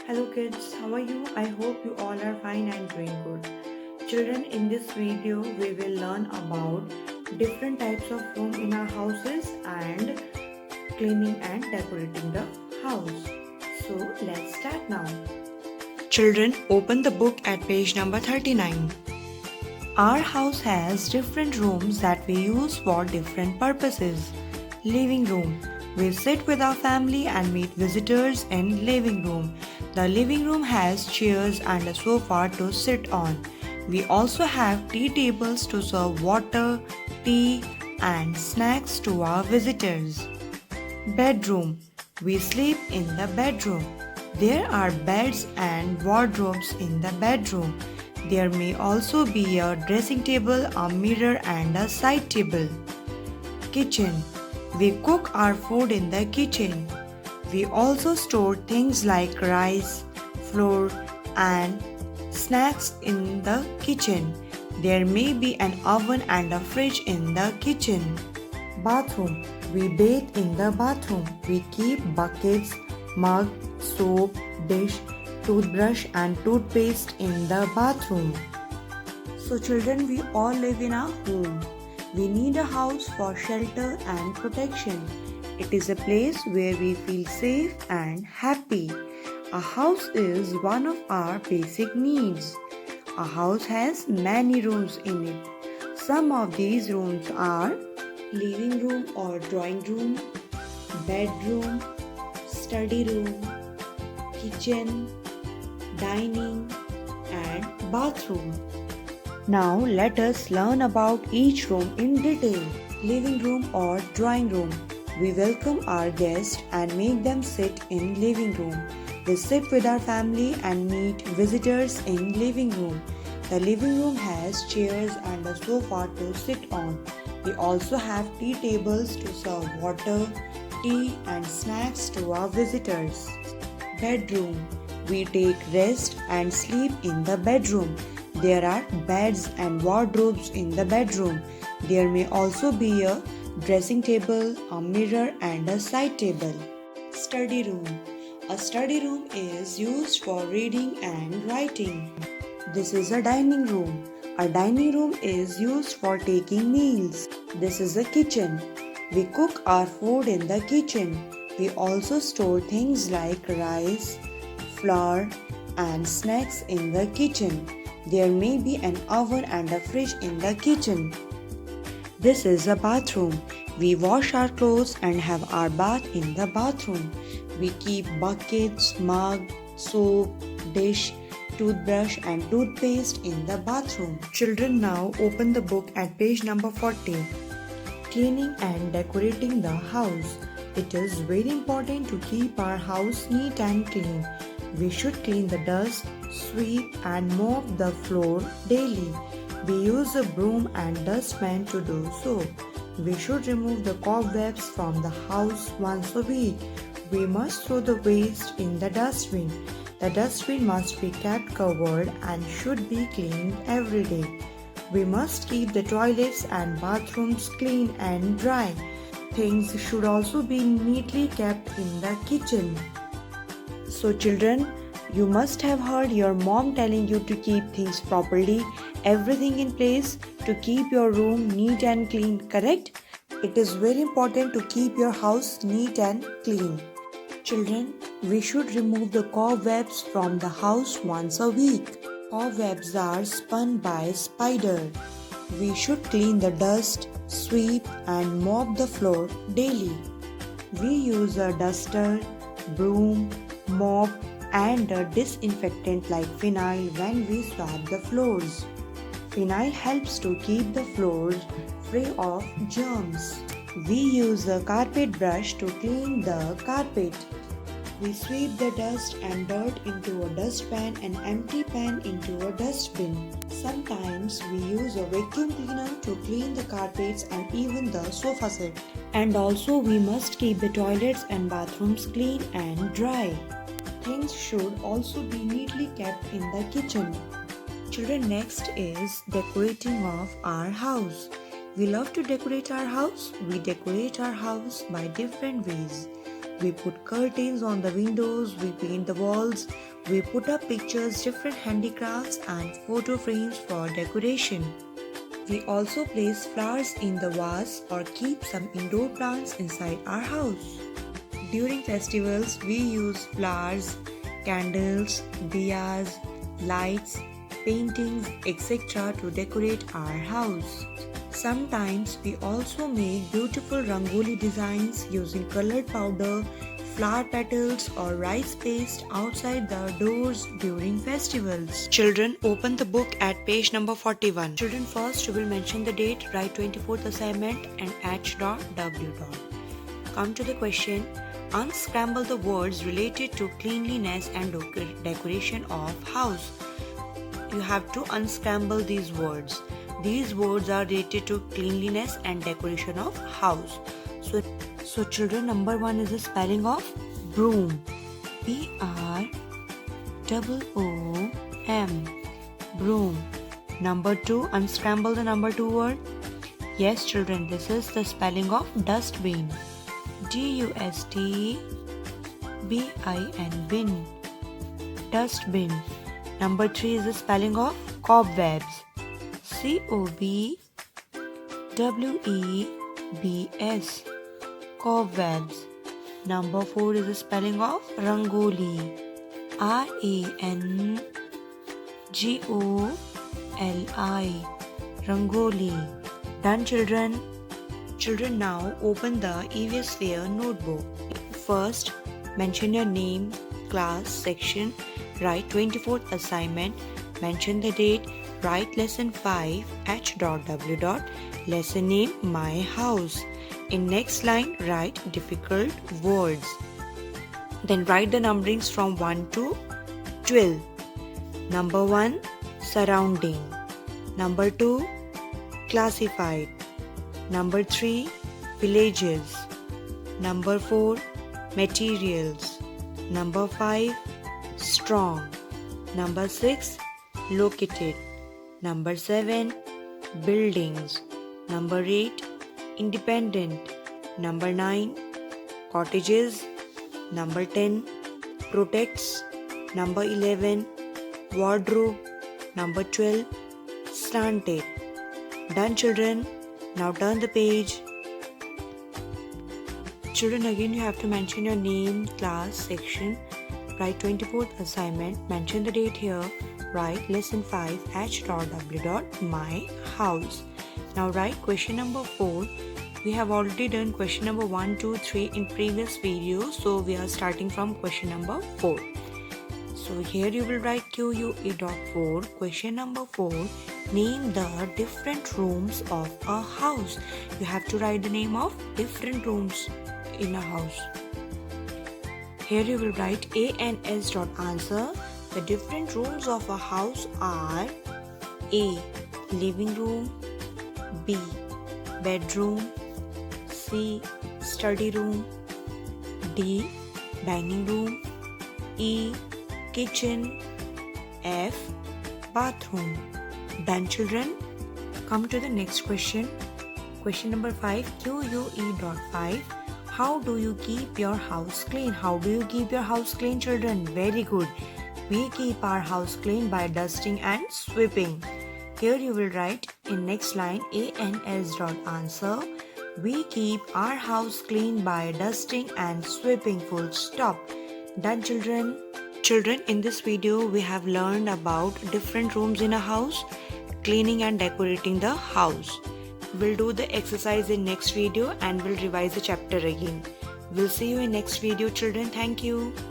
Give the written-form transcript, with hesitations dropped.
Hello kids, how are you? I hope you all are fine and doing good. Children, in this video we will learn about different types of room in our houses and cleaning and decorating the house. So let's start now. Children, open the book at page number 39. Our house has different rooms that we use for different purposes. Living room. We sit with our family and meet visitors in living room. The living room has chairs and a sofa to sit on. We also have tea tables to serve water, tea and snacks to our visitors. Bedroom. We sleep in the bedroom. There are beds and wardrobes in the bedroom. There may also be a dressing table, a mirror and a side table. Kitchen. We cook our food in the kitchen. We also store things like rice, flour and snacks in the kitchen. There may be an oven and a fridge in the kitchen. Bathroom. We bathe in the bathroom. We keep buckets, mug, soap, dish, toothbrush and toothpaste in the bathroom. So children, we all live in a home. We need a house for shelter and protection. It is a place where we feel safe and happy. A house is one of our basic needs. A house has many rooms in it. Some of these rooms are living room or drawing room, bedroom, study room, kitchen, dining and bathroom. Now let us learn about each room in detail. Living room or drawing room. We welcome our guests and make them sit in living room. We sit with our family and meet visitors in living room. The living room has chairs and a sofa to sit on. We also have tea tables to serve water, tea and snacks to our visitors. Bedroom. We take rest and sleep in the bedroom. There are beds and wardrobes in the bedroom. There may also be a dressing table, a mirror and a side table. Study room. A study room is used for reading and writing. This is a dining room. A dining room is used for taking meals. This is a kitchen. We cook our food in the kitchen. We also store things like rice, flour and snacks in the kitchen. There may be an oven and a fridge in the kitchen. This is a bathroom. We wash our clothes and have our bath in the bathroom. We keep buckets, mug, soap, dish, toothbrush and toothpaste in the bathroom. Children, now open the book at page number 40. Cleaning and decorating the house. It is very important to keep our house neat and clean. We should clean the dust, sweep and mop the floor daily. We use a broom and dustpan to do so. We should remove the cobwebs from the house once a week. We must throw the waste in the dustbin. The dustbin must be kept covered and should be cleaned every day. We must keep the toilets and bathrooms clean and dry. Things should also be neatly kept in the kitchen. So children, you must have heard your mom telling you to keep things properly, everything in place to keep your room neat and clean, correct? It is very important to keep your house neat and clean. Children, we should remove the cobwebs from the house once a week. Cobwebs are spun by spider. We should clean the dust, sweep and mop the floor daily. We use a duster, broom, mop and a disinfectant like phenyl when we swab the floors. Phenyl helps to keep the floors free of germs. We use a carpet brush to clean the carpet. We sweep the dust and dirt into a dustpan and empty pan into a dustbin. Sometimes we use a vacuum cleaner to clean the carpets and even the sofa set. And also we must keep the toilets and bathrooms clean and dry. Things should also be neatly kept in the kitchen. Children, next is decorating of our house. We love to decorate our house. We decorate our house by different ways. We put curtains on the windows, we paint the walls, We put up pictures, different handicrafts and photo frames for decoration. We also place flowers in the vase or keep some indoor plants inside our house. During festivals, we use flowers, candles, diyas, lights, paintings, etc. to decorate our house. Sometimes we also make beautiful rangoli designs using colored powder, flower petals or rice paste outside the doors during festivals. Children, open the book at page number 41. Children, first you will mention the date, write 24th assignment and h.w. Come to the question. Unscramble the words related to cleanliness and decoration of house. You have to unscramble these words. These words are related to cleanliness and decoration of house. So children, number 1 is the spelling of broom. Broom. Broom. Number 2, unscramble the number 2 word. Yes children, this is the spelling of dustbin. dustbin. Bin. Dustbin. Number 3 is the spelling of cobwebs. cobwebs. Cobwebs. Number 4 is the spelling of rangoli. rangoli. Rangoli. Done children? Children, now open the EVS Sphere notebook. First, mention your name, class, section, write 24th assignment, mention the date, write lesson 5 h.w. Lesson name my house. In next line, write difficult words. Then write the numberings from 1 to 12. Number 1, surrounding. Number 2, classified. Number 3, villages. Number 4, materials. Number 5, strong. Number 6, located. Number 7, buildings. Number 8, independent. Number 9, cottages. Number 10, protects. Number 11, wardrobe. Number 12, slanted. Done children? Now turn the page. Children, again you have to mention your name, class, section, write 24th assignment, mention the date here, write lesson 5 h.w. my house. Now write question number 4. We have already done question number 1, 2, 3 in previous video, so we are starting from question number 4. So here you will write QUE.4. Question number 4. Name the different rooms of a house. You have to write the name of different rooms in a house. Here you will write A and S. Answer. The different rooms of a house are A. Living room, B. Bedroom, C. Study room, D. Dining room, E. Kitchen, F. Bathroom. Done children? Come to the next question. Question number 5, QUE.5. How do you keep your house clean? How do you keep your house clean children? Very good. We keep our house clean by dusting and sweeping. Here you will write in next line A and S. Answer. We keep our house clean by dusting and sweeping. Full stop. Done children? Children, in this video we have learned about different rooms in a house, cleaning and decorating the house. We'll do the exercise in next video and we'll revise the chapter again. We'll see you in next video children. Thank you.